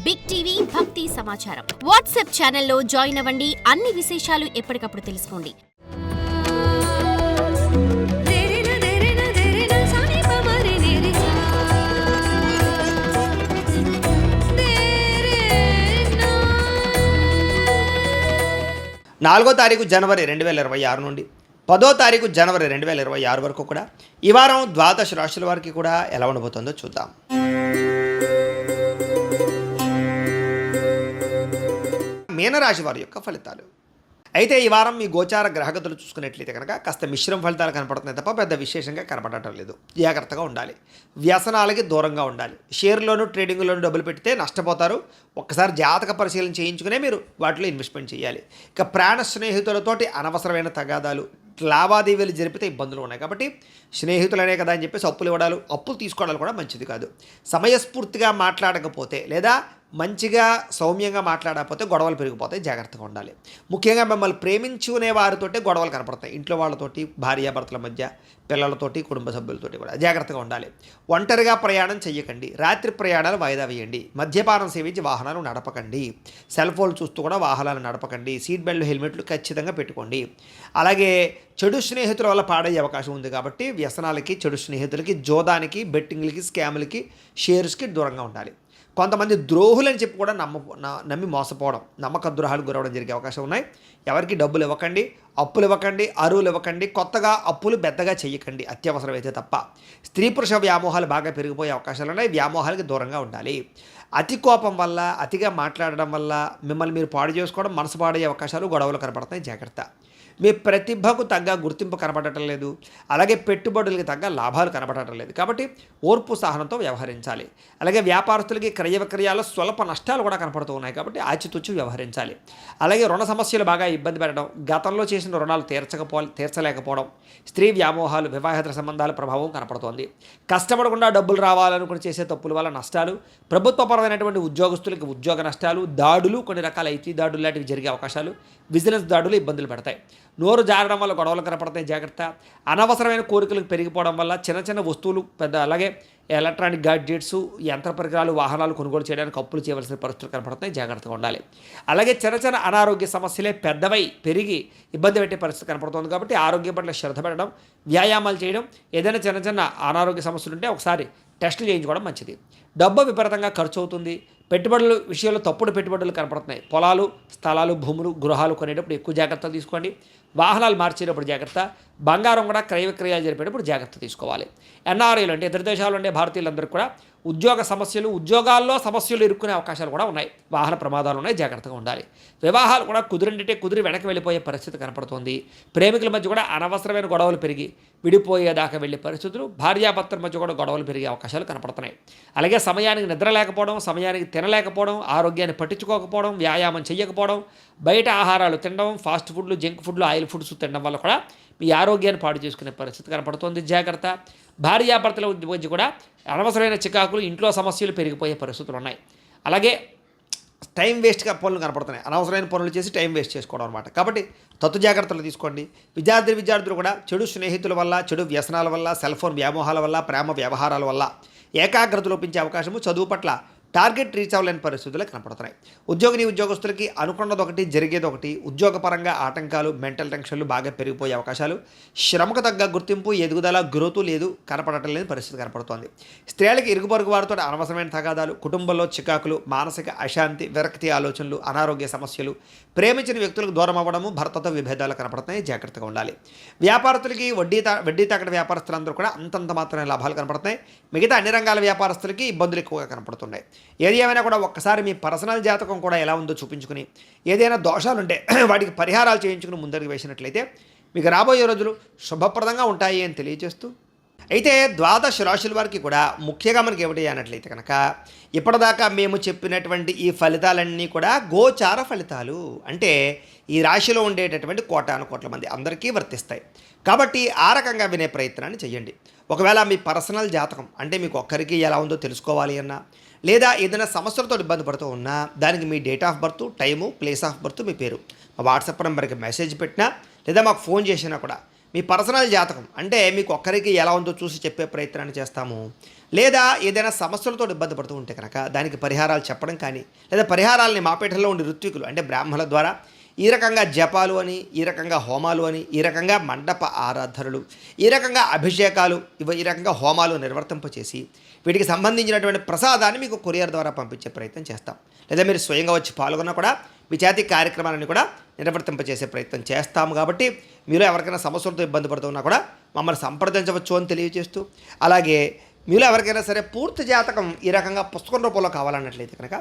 Big TV భక్తి సమాచారం WhatsApp ఛానల్లో జాయిన్ అవ్వండి. అన్ని విశేషాలు ఎప్పటికప్పుడు తెలుసుకోండి. నాలుగో తారీఖు జనవరి 2026 నుండి 10వ తారీఖు జనవరి 2026 వరకు కూడా ఈ వారం ద్వాదశ రాశుల వారికి కూడా ఎలా ఉండబోతుందో చూద్దాం. మీనరాశి వారి యొక్క ఫలితాలు. అయితే ఈ వారం మీ గోచార గ్రహగతులు చూసుకున్నట్లయితే కనుక కాస్త మిశ్రమ ఫలితాలు కనపడుతున్నాయి తప్ప పెద్ద విశేషంగా కనపడటం లేదు. జాగ్రత్తగా ఉండాలి, వ్యసనాలకి దూరంగా ఉండాలి. షేర్లోను ట్రేడింగ్లోను డబ్బులు పెడితే నష్టపోతారు. ఒక్కసారి జాతక పరిశీలన చేయించుకునే మీరు వాటిలో ఇన్వెస్ట్మెంట్ చేయాలి. ఇక ప్రాణ స్నేహితులతోటి అనవసరమైన తగాదాలు, లావాదేవీలు జరిపితే ఇబ్బందులు ఉన్నాయి. కాబట్టి స్నేహితులనే కదా అని చెప్పేసి అప్పులు తీసుకోవడాలు కూడా మంచిది కాదు. సమయస్ఫూర్తిగా మాట్లాడకపోతే లేదా మంచిగా సౌమ్యంగా మాట్లాడకపోతే గొడవలు పెరిగిపోతాయి. జాగ్రత్తగా ఉండాలి. ముఖ్యంగా మిమ్మల్ని ప్రేమించుకునే వారితోటే గొడవలు కనపడతాయి. ఇంట్లో వాళ్ళతోటి, భార్యాభర్తల మధ్య, పిల్లలతోటి, కుటుంబ సభ్యులతోటి కూడా జాగ్రత్తగా ఉండాలి. ఒంటరిగా ప్రయాణం చేయకండి. రాత్రి ప్రయాణాలు వాయిదా వేయండి. మద్యపానం సేవించి వాహనాలు నడపకండి. సెల్ ఫోన్లు చూస్తూ కూడా వాహనాలు నడపకండి. సీట్ బెల్ట్, హెల్మెట్లు ఖచ్చితంగా పెట్టుకోండి. అలాగే చెడు స్నేహితుల వల్ల పాడయ్యే అవకాశం ఉంది కాబట్టి వ్యసనాలకి, చెడు స్నేహితులకి, జోదానికి, బెట్టింగ్లకి, స్కాములకి, షేర్స్కి దూరంగా ఉండాలి. కొంతమంది ద్రోహులని చెప్పి కూడా నమ్మి మోసపోవడం, నమ్మక ద్రోహాలు గురవడం జరిగే అవకాశం ఉన్నాయి. ఎవరికి డబ్బులు ఇవ్వకండి, అప్పులు ఇవ్వకండి, అరువులు ఇవ్వకండి. కొత్తగా అప్పులు పెద్దగా చేయకండి అత్యవసరమైతే తప్ప. స్త్రీ పురుష వ్యామోహాలు బాగా పెరిగిపోయే అవకాశాలు ఉన్నాయి. వ్యామోహాలకి దూరంగా ఉండాలి. అతి కోపం వల్ల, అతిగా మాట్లాడడం వల్ల మిమ్మల్ని మీరు పాడు చేసుకోవడం, మనసు పాడయ్యే అవకాశాలు, గొడవలు కనపడతాయి. జాగ్రత్త. మీ ప్రతిభకు తగ్గ గుర్తింపు కనబడటం లేదు. అలాగే పెట్టుబడులకి తగ్గ లాభాలు కనబడటం లేదు. కాబట్టి ఓర్పు సహనంతో వ్యవహరించాలి. అలాగే వ్యాపారస్తులకి క్రయ విక్రయాలు స్వల్ప నష్టాలు కూడా కనపడుతూ ఉన్నాయి. కాబట్టి ఆచితూచి వ్యవహరించాలి. అలాగే రుణ సమస్యలు బాగా ఇబ్బంది పెట్టడం, గతంలో చేసిన రుణాలు తీర్చలేకపోవడం, స్త్రీ వ్యామోహాలు, వివాహేతర సంబంధాల ప్రభావం కనపడుతోంది. కష్టపడకుండా డబ్బులు రావాలనుకుని చేసే తప్పుల వల్ల నష్టాలు, ప్రభుత్వపరమైనటువంటి ఉద్యోగస్తులకి ఉద్యోగ నష్టాలు, దాడులు, కొన్ని రకాల ఐటీ దాడులు లాంటివి జరిగే అవకాశాలు, విజిలెన్స్ దాడులు ఇబ్బందులు పెడతాయి. నోరు జారడం వల్ల గొడవలు కనపడతాయి. జాగ్రత్త. అనవసరమైన కోరికలకు పెరిగిపోవడం వల్ల చిన్న వస్తువులు, అలాగే ఎలక్ట్రానిక్ గాడ్జెట్స్, యంత్ర పరికరాలు, వాహనాలు కొనుగోలు చేయడానికి అప్పులు చేయవలసిన పరిస్థితులు కనపడుతున్నాయి. జాగ్రత్తగా ఉండాలి. అలాగే చిన్న అనారోగ్య సమస్యలే పెద్దవై పెరిగి ఇబ్బంది పెట్టే పరిస్థితి కనపడుతుంది. కాబట్టి ఆరోగ్యం పట్ల శ్రద్ధ పెట్టడం, వ్యాయామాలు చేయడం, ఏదైనా చిన్న అనారోగ్య సమస్యలు ఉంటే ఒకసారి టెస్టులు చేయించుకోవడం మంచిది. డబ్బు విపరీతంగా ఖర్చు అవుతుంది. పెట్టుబడుల విషయంలో తప్పుడు పెట్టుబడులు కనపడుతున్నాయి. పొలాలు, స్థలాలు, భూములు, గృహాలు కొనేటప్పుడు ఎక్కువ జాగ్రత్తలు తీసుకోండి. వాహనాలు మార్చేటప్పుడు జాగ్రత్త. బంగారం కూడా క్రయ విక్రయాలు జరిపేటప్పుడు జాగ్రత్త తీసుకోవాలి. ఎన్ఆర్ఐలు అంటే ఇతర దేశాలు ఉండే భారతీయులందరికీ కూడా ఉద్యోగ సమస్యలు, ఉద్యోగాల్లో సమస్యలు ఇరుక్కునే అవకాశాలు కూడా ఉన్నాయి. వాహన ప్రమాదాలు ఉన్నాయి. జాగ్రత్తగా ఉండాలి. వివాహాలు కూడా కుదిరి వెనక్కి వెళ్ళిపోయే పరిస్థితి కనపడుతుంది. ప్రేమికుల మధ్య కూడా అనవసరమైన గొడవలు పెరిగి విడిపోయేదాకా వెళ్ళే పరిస్థితులు, భార్యాభర్తల మధ్య కూడా గొడవలు పెరిగే అవకాశాలు కనపడుతున్నాయి. అలాగే సమయానికి నిద్ర లేకపోవడం, సమయానికి తినలేకపోవడం, ఆరోగ్యాన్ని పట్టించుకోకపోవడం, వ్యాయామం చేయకపోవడం, బయట ఆహారాలు తినడం, ఫాస్ట్ ఫుడ్లు, జంక్ ఫుడ్లు, ఆయిల్ ఫుడ్స్ తినడం వల్ల కూడా మీ ఆరోగ్యాన్ని పాడు చేసుకునే పరిస్థితి కనపడుతుంది. జాగ్రత్త. భార్యాభర్తల మధ్య కూడా అనవసరమైన చికాకులు, ఇంట్లో సమస్యలు పెరిగిపోయే పరిస్థితులు ఉన్నాయి. అలాగే టైం వేస్ట్గా పనులు కనపడుతున్నాయి. అనవసరమైన పనులు చేసి టైం వేస్ట్ చేసుకోవడం అనమాట. కాబట్టి జాగ్రత్తలు తీసుకోండి. విద్యార్థులు కూడా చెడు స్నేహితుల వల్ల, చెడు వ్యసనాల వల్ల, సెల్ ఫోన్ వ్యామోహాల వల్ల, ప్రేమ వ్యవహారాల వల్ల ఏకాగ్రత లోపించే అవకాశము, చదువు పట్ల టార్గెట్ రీచ్ అవ్వలేని పరిస్థితులు కనపడుతున్నాయి. ఉద్యోగస్తులకి అనుకున్నది ఒకటి, జరిగేది ఒకటి. ఉద్యోగపరంగా ఆటంకాలు, మెంటల్ టెన్షన్లు బాగా పెరిగిపోయే అవకాశాలు, శ్రమకు తగ్గ గుర్తింపు, ఎదుగుదల, గ్రోత్ లేదు, కనపడటం లేని పరిస్థితి కనపడుతోంది. స్త్రీలకి ఇరుగు పొరుగు వారితో అనవసరమైన తగాదాలు, కుటుంబంలో చికాకులు, మానసిక అశాంతి, విరక్తి ఆలోచనలు, అనారోగ్య సమస్యలు, ప్రేమించిన వ్యక్తులకు దూరం అవ్వడము, భర్తతో విభేదాలు కనపడుతున్నాయి. జాగ్రత్తగా ఉండాలి. వ్యాపారస్తులకి వడ్డీ తాకట వ్యాపారస్తులందరూ కూడా అంతంత మాత్రమే లాభాలు కనపడుతున్నాయి. మిగతా అన్ని రంగాల వ్యాపారస్తులకి ఇబ్బందులు ఎక్కువగా కనపడుతున్నాయి. ఏది ఏమైనా కూడా ఒక్కసారి మీ పర్సనల్ జాతకం కూడా ఎలా ఉందో చూపించుకుని, ఏదైనా దోషాలుంటే వాటికి పరిహారాలు చేయించుకుని ముందరికి వేసినట్లయితే మీకు రాబోయే రోజులు శుభప్రదంగా ఉంటాయి అని తెలియజేస్తూ, అయితే ద్వాదశ రాశుల వారికి కూడా ముఖ్యంగా మనకి ఏమిటి అన్నట్లయితే కనుక ఇప్పటిదాకా మేము చెప్పినటువంటి ఈ ఫలితాలన్నీ కూడా గోచార ఫలితాలు. అంటే ఈ రాశిలో ఉండేటటువంటి కోటాను కోట్ల మంది అందరికీ వర్తిస్తాయి. కాబట్టి ఆ రకంగా వినే ప్రయత్నాన్ని చేయండి. ఒకవేళ మీ పర్సనల్ జాతకం అంటే మీకు ఒక్కరికి ఎలా ఉందో తెలుసుకోవాలి అన్నా, లేదా ఏదైనా సమస్యలతో ఇబ్బంది పడుతూ ఉన్నా, దానికి మీ date of birth, time, place of birth, మీ పేరు మా వాట్సాప్ నెంబర్కి మెసేజ్ పెట్టినా లేదా మాకు ఫోన్ చేసినా కూడా మీ పర్సనల్ జాతకం అంటే మీకు ఒక్కరికి ఎలా ఉందో చూసి చెప్పే ప్రయత్నాన్ని చేస్తాము. లేదా ఏదైనా సమస్యలతో ఇబ్బంది పడుతూ ఉంటే కనుక దానికి పరిహారాలు చెప్పడం కానీ, లేదా పరిహారాలని మాపేటలో ఉండే ఋత్వికులు అంటే బ్రాహ్మణుల ద్వారా ఈ రకంగా జపాలు అని, ఈ రకంగా హోమాలు అని, ఈ రకంగా మండప ఆరాధనలు, ఈ రకంగా అభిషేకాలు, ఈ రకంగా హోమాలు నిర్వర్తింపచేసి వీటికి సంబంధించినటువంటి ప్రసాదాన్ని మీకు కొరియర్ ద్వారా పంపించే ప్రయత్నం చేస్తాం. లేదా మీరు స్వయంగా వచ్చి పాల్గొన్నా కూడా మీ చేతి కార్యక్రమాలను కూడా నిర్వర్తింపచేసే ప్రయత్నం చేస్తాము. కాబట్టి మీరు ఎవరికైనా సమస్యలతో ఇబ్బంది పడుతున్నా కూడా మమ్మల్ని సంప్రదించవచ్చు అని తెలియజేస్తూ, అలాగే మీలో ఎవరికైనా సరే పూర్తి జాతకం ఈ రకంగా పుస్తకం రూపంలో కావాలన్నట్లయితే కనుక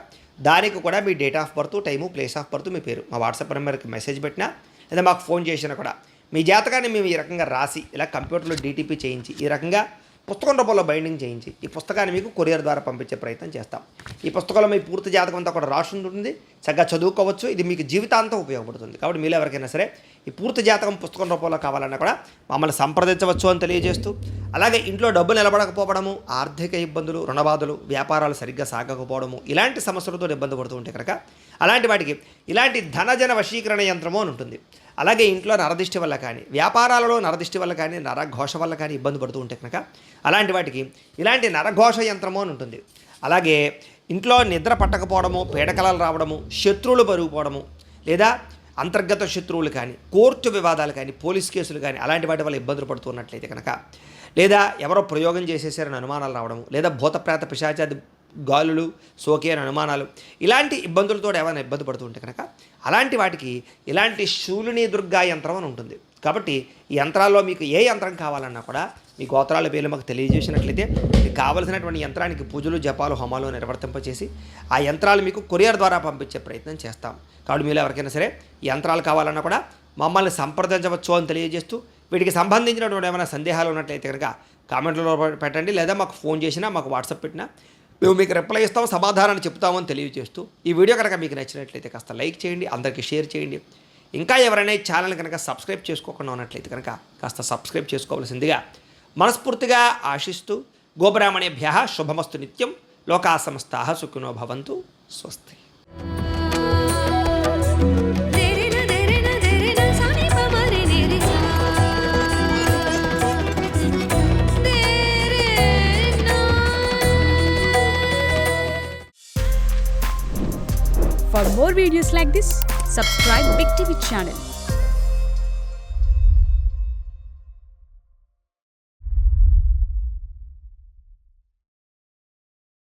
దానికి కూడా మీ date of birth, time, place of birth, మీ పేరు మా వాట్సాప్ నెంబర్కి మెసేజ్ పెట్టినా లేదా మాకు ఫోన్ చేసినా కూడా మీ జాతకాన్ని మేము ఈ రకంగా రాసి ఇలా కంప్యూటర్లో డీటీపీ చేయించి ఈ రకంగా పుస్తకం రూపంలో బైండింగ్ చేయించి ఈ పుస్తకాన్ని మీకు కొరియర్ ద్వారా పంపించే ప్రయత్నం చేస్తాం. ఈ పుస్తకంలో మీ పూర్తి జాతకం అంతా కూడా రాసి ఉంటుంది, చక్కగా చదువుకోవచ్చు. ఇది మీకు జీవితాంతం ఉపయోగపడుతుంది. కాబట్టి మీరు ఎవరికైనా సరే ఈ పూర్తి జాతకం పుస్తకం రూపంలో కావాలన్నా కూడా మమ్మల్ని సంప్రదించవచ్చు అని తెలియజేస్తూ, అలాగే ఇంట్లో డబ్బు నిలబడకపోవడము, ఆర్థిక ఇబ్బందులు, రుణబాధలు, వ్యాపారాలు సరిగ్గా సాగకపోవడము, ఇలాంటి సమస్యలతో ఇబ్బంది పడుతూ ఉంటే కనుక అలాంటి వాటికి ఇలాంటి ధనజన వశీకరణ యంత్రము అని ఉంటుంది. అలాగే ఇంట్లో నరదిష్టి వల్ల కానీ, వ్యాపారాలలో నరదిష్టి వల్ల కానీ, నరఘోష వల్ల కానీ ఇబ్బంది పడుతూ ఉంటే కనుక అలాంటి వాటికి ఇలాంటి నరఘోష యంత్రము అని ఉంటుంది. అలాగే ఇంట్లో నిద్ర పట్టకపోవడము, పీడకలలు రావడము, శత్రువులు పెరిగిపోవడము, లేదా అంతర్గత శత్రువులు కానీ, కోర్టు వివాదాలు కానీ, పోలీస్ కేసులు కానీ అలాంటి వాటి వల్ల ఇబ్బందులు పడుతున్నట్లయితే కనుక, లేదా ఎవరో ప్రయోగం చేసేసారని అనుమానాలు రావడము, లేదా భూతప్రేత పిశాచాది గాలులు సోకే అని అనుమానాలు, ఇలాంటి ఇబ్బందులతో ఏమైనా ఇబ్బంది పడుతూ ఉంటే కనుక అలాంటి వాటికి ఇలాంటి శూలిని దుర్గా యంత్రం అని ఉంటుంది. కాబట్టి ఈ యంత్రాల్లో మీకు ఏ యంత్రం కావాలన్నా కూడా మీ గోత్రాల పేర్లు మాకు తెలియజేసినట్లయితే మీకు కావలసినటువంటి యంత్రానికి పూజలు, జపాలు, హోమాలు నిర్వర్తింపచేసి ఆ యంత్రాలు మీకు కొరియర్ ద్వారా పంపించే ప్రయత్నం చేస్తాం. కాబట్టి మీరు ఎవరికైనా సరే ఈ యంత్రాలు కావాలన్నా కూడా మమ్మల్ని సంప్రదించవచ్చు అని తెలియజేస్తూ, వీటికి సంబంధించినటువంటి ఏమైనా సందేహాలు ఉన్నట్లయితే కనుక కామెంట్లలో పెట్టండి, లేదా మాకు ఫోన్ చేసినా, మాకు వాట్సాప్ పెట్టినా మేము మీకు రిప్లై ఇస్తాం, సమాధానాన్ని చెప్తామని తెలియజేస్తూ, ఈ వీడియో కనుక మీకు నచ్చినట్లయితే కాస్త లైక్ చేయండి, అందరికీ షేర్ చేయండి. ఇంకా ఎవరైనా ఈ ఛానల్ కనుక సబ్స్క్రైబ్ చేసుకోకుండా ఉన్నట్లయితే కనుక కాస్త సబ్స్క్రైబ్ చేసుకోవాల్సిందిగా మనస్ఫూర్తిగా ఆశిస్తూ, గోబ్రాహ్మణేభ్యః శుభమస్తు నిత్యం, లోకా సమస్తాః సుఖినో భవంతు, స్వస్తి. For more videos like this, subscribe Big TV channel.